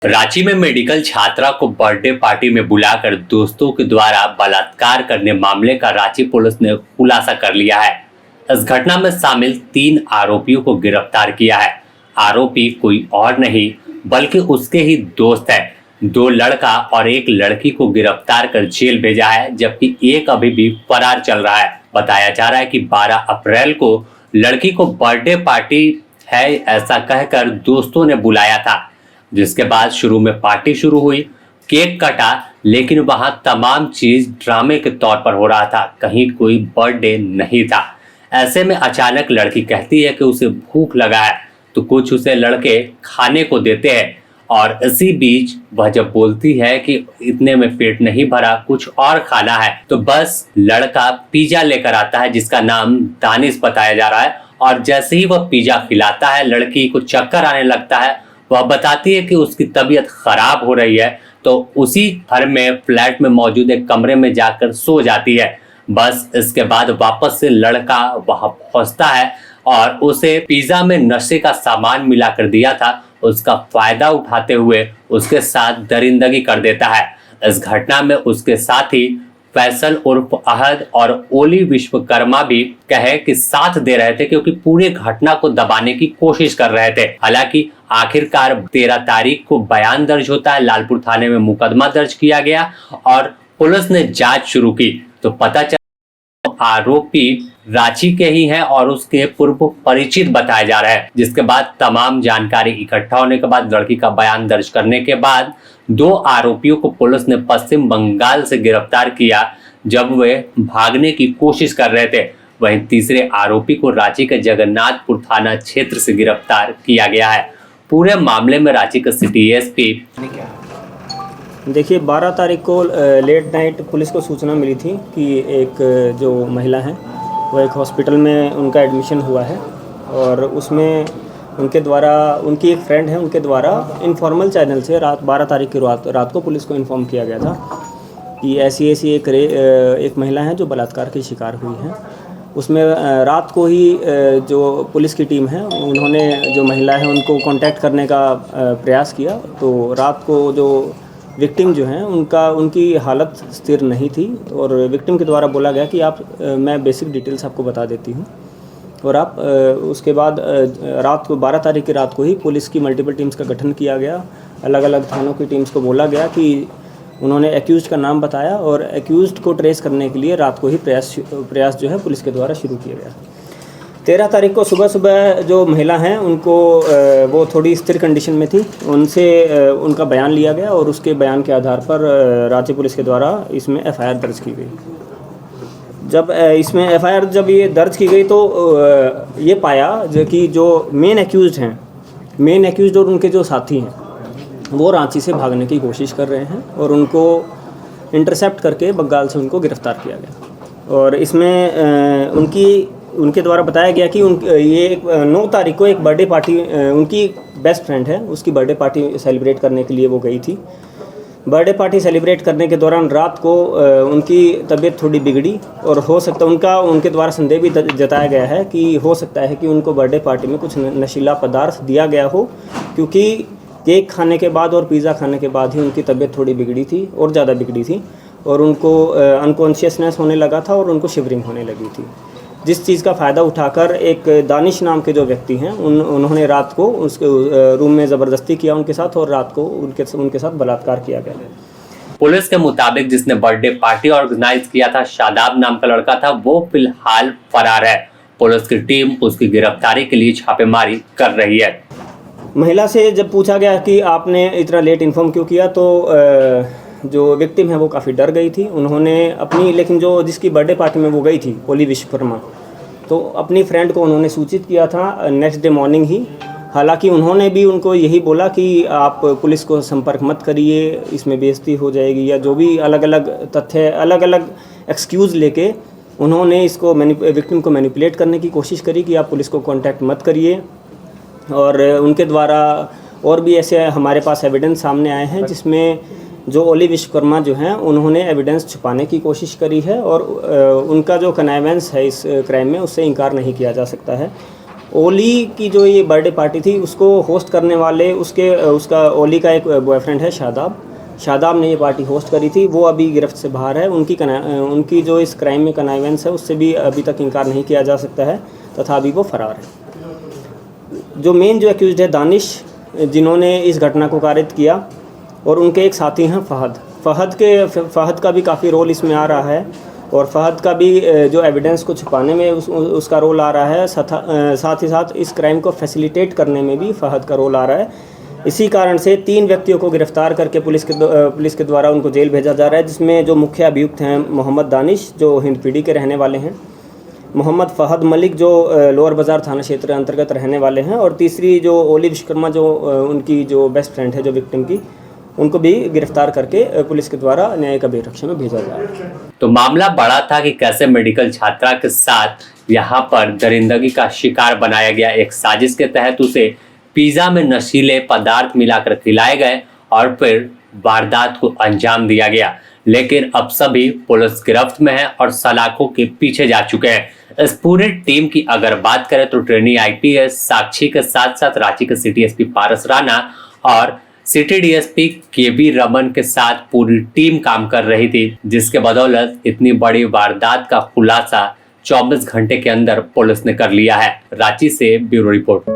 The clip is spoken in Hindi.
रांची में मेडिकल छात्रा को बर्थडे पार्टी में बुलाकर दोस्तों के द्वारा बलात्कार करने मामले का रांची पुलिस ने खुलासा कर लिया है। इस घटना में शामिल 3 आरोपियों को गिरफ्तार किया है। आरोपी कोई और नहीं बल्कि उसके ही दोस्त है। 2 लड़का और 1 लड़की को गिरफ्तार कर जेल भेजा है, जबकि एक अभी भी फरार चल रहा है। बताया जा रहा है कि 12 अप्रैल को लड़की को बर्थडे पार्टी है ऐसा कहकर दोस्तों ने बुलाया था, जिसके बाद शुरू में पार्टी शुरू हुई, केक कटा, लेकिन वहां तमाम चीज ड्रामे के तौर पर हो रहा था, कहीं कोई बर्थडे नहीं था। ऐसे में अचानक लड़की कहती है कि उसे भूख लगा है, तो कुछ उसे लड़के खाने को देते हैं और इसी बीच वह जब बोलती है कि इतने में पेट नहीं भरा, कुछ और खाना है, तो बस लड़का पिज्जा लेकर आता है जिसका नाम दानिश बताया जा रहा है। और जैसे ही वह पिज्जा खिलाता है, लड़की को चक्कर आने लगता है। वह बताती है कि उसकी तबीयत खराब हो रही है, तो उसी घर में फ्लैट में मौजूद एक कमरे में जाकर सो जाती है। बस इसके बाद वापस से लड़का वहां पहुंचता है और उसे पिज्जा में नशे का सामान मिलाकर दिया था, उसका फायदा उठाते हुए उसके साथ दरिंदगी कर देता है। इस घटना में उसके साथी फैसल उर्फ अहद और ओली विश्वकर्मा भी कहे कि साथ दे रहे थे, क्योंकि पूरे घटना को दबाने की कोशिश कर रहे थे। हालांकि आखिरकार 13 तारीख को बयान दर्ज होता है, लालपुर थाने में मुकदमा दर्ज किया गया और पुलिस ने जांच शुरू की, तो पता चला आरोपी रांची के ही हैं और उसके पूर्व परिचित बताया जा रहा है। जिसके बाद तमाम जानकारी इकट्ठा होने के बाद, लड़की का बयान दर्ज करने के बाद 2 आरोपियों को पुलिस ने पश्चिम बंगाल से गिरफ्तार किया, जब वे भागने की कोशिश कर रहे थे। वहीं तीसरे आरोपी को रांची के जगन्नाथपुर थाना क्षेत्र से गिरफ्तार किया गया है। पूरे मामले में रांची के सिटी एसपी देखिए 12 तारीख को लेट नाइट पुलिस को सूचना मिली थी कि एक जो महिला है वो एक हॉस्पिटल में उनका एडमिशन हुआ है, और उसमें उनके द्वारा, उनकी एक फ्रेंड है, उनके द्वारा इनफॉर्मल चैनल से रात 12 तारीख की रात को पुलिस को इन्फॉर्म किया गया था कि ऐसी एक महिला है जो बलात्कार की शिकार हुई है। उसमें रात को ही जो पुलिस की टीम है उन्होंने जो महिला है उनको कांटेक्ट करने का प्रयास किया। तो रात को जो विक्टिम जो हैं उनकी हालत स्थिर नहीं थी, और विक्टिम के द्वारा बोला गया कि मैं बेसिक डिटेल्स आपको बता देती हूँ, और आप उसके बाद रात को 12 तारीख की रात को ही पुलिस की मल्टीपल टीम्स का गठन किया गया। अलग अलग थानों की टीम्स को बोला गया कि उन्होंने एक्यूज़ड का नाम बताया, और एक्यूज़ड को ट्रेस करने के लिए रात को ही प्रयास जो है पुलिस के द्वारा शुरू किया गया। 13 तारीख को सुबह जो महिला हैं उनको वो थोड़ी स्थिर कंडीशन में थी, उनसे उनका बयान लिया गया, और उसके बयान के आधार पर रांची पुलिस के द्वारा इसमें एफआईआर दर्ज की गई। जब इसमें एफआईआर जब ये दर्ज की गई तो ये पाया कि जो मेन एक्यूज़ड और उनके जो साथी हैं वो रांची से भागने की कोशिश कर रहे हैं, और उनको इंटरसेप्ट करके बंगाल से उनको गिरफ़्तार किया गया। और इसमें उनके द्वारा बताया गया कि ये 9 तारीख को एक बर्थडे पार्टी, उनकी बेस्ट फ्रेंड है, उसकी बर्थडे पार्टी सेलिब्रेट करने के लिए वो गई थी। बर्थडे पार्टी सेलिब्रेट करने के दौरान रात को उनकी तबीयत थोड़ी बिगड़ी, और हो सकता उनके द्वारा संदेह भी जताया गया है कि हो सकता है कि उनको बर्थडे पार्टी में कुछ नशीला पदार्थ दिया गया हो, क्योंकि केक खाने के बाद और पिज़्ज़ा खाने के बाद ही उनकी तबीयत थोड़ी बिगड़ी थी, और ज़्यादा बिगड़ी थी, और उनको अनकॉन्शियसनेस होने लगा था और उनको शिवरिंग होने लगी थी। जिस चीज़ का फ़ायदा उठाकर एक दानिश नाम के जो व्यक्ति हैं उन्होंने रात को उसके रूम में ज़बरदस्ती किया उनके साथ, और रात को उनके साथ बलात्कार किया गया। पुलिस के मुताबिक जिसने बर्थडे पार्टी ऑर्गेनाइज किया था, शादाब नाम का लड़का था, वो फिलहाल फरार है। पुलिस की टीम उसकी गिरफ्तारी के लिए छापेमारी कर रही है। महिला से जब पूछा गया कि आपने इतना लेट इन्फॉर्म क्यों किया, तो जो विक्टिम है वो काफ़ी डर गई थी। उन्होंने लेकिन जिसकी बर्थडे पार्टी में वो गई थी, ओली विश्वकर्मा, तो अपनी फ्रेंड को उन्होंने सूचित किया था नेक्स्ट डे मॉर्निंग ही। हालांकि उन्होंने भी उनको यही बोला कि आप पुलिस को संपर्क मत करिए, इसमें बेइज्जती हो जाएगी, या जो भी अलग अलग तथ्य, अलग अलग एक्सक्यूज़ लेके उन्होंने इसको विक्टिम को मैनिपुलेट करने की कोशिश करी कि आप पुलिस को कॉन्टैक्ट मत करिए। और उनके द्वारा और भी ऐसे हमारे पास एविडेंस सामने आए हैं जिसमें जो ओली विश्वकर्मा जो हैं उन्होंने एविडेंस छुपाने की कोशिश करी है, और उनका जो कनाइवेंस है इस क्राइम में उससे इनकार नहीं किया जा सकता है। ओली की जो ये बर्थडे पार्टी थी उसको होस्ट करने वाले उसका ओली का एक बॉयफ्रेंड है शादाब ने ये पार्टी होस्ट करी थी। वो अभी गिरफ्त से बाहर है। उनकी जो इस क्राइम में कनाइवेंस है उससे भी अभी तक इनकार नहीं किया जा सकता है तथा अभी वो फरार है। जो मेन जो एक्यूज्ड है दानिश, जिन्होंने इस घटना को कारित किया, और उनके एक साथी हैं फ़हद का भी काफ़ी रोल इसमें आ रहा है, और फ़हद का भी जो एविडेंस को छुपाने में उसका रोल आ रहा है। साथ ही साथ इस क्राइम को फैसिलिटेट करने में भी फ़हद का रोल आ रहा है। इसी कारण से 3 व्यक्तियों को गिरफ्तार करके पुलिस के द्वारा उनको जेल भेजा जा रहा है, जिसमें जो मुख्य अभियुक्त हैं मोहम्मद दानिश जो हिंदपीढ़ी के रहने वाले हैं, मोहम्मद फ़हद मलिक जो लोअर बाज़ार थाना क्षेत्र अंतर्गत रहने वाले हैं, और तीसरी जो ओली विश्वकर्मा जो उनकी जो बेस्ट फ्रेंड है जो विक्टिम की, उनको भी गिरफ्तार करके पुलिस के द्वारा न्यायिक अभिरक्षा में भेजा जा रहा है। तो मामला बड़ा था कि कैसे मेडिकल छात्रा के साथ यहाँ पर दरिंदगी का शिकार बनाया गया। एक साजिश के तहत उसे पिज्जा में नशीले पदार्थ मिलाकर खिलाए गए और फिर वारदात को अंजाम दिया गया। लेकिन अब सभी पुलिस गिरफ्त में है और सलाखों के पीछे जा चुके हैं। इस पूरे टीम की अगर बात करें तो ट्रेनी आईपीएस साक्षी के साथ साथ रांची के सिटी एसपी पारस राणा और सिटी डीएसपी केबी रमन के साथ पूरी टीम काम कर रही थी, जिसके बदौलत इतनी बड़ी वारदात का खुलासा 24 घंटे के अंदर पुलिस ने कर लिया है। रांची से ब्यूरो रिपोर्ट।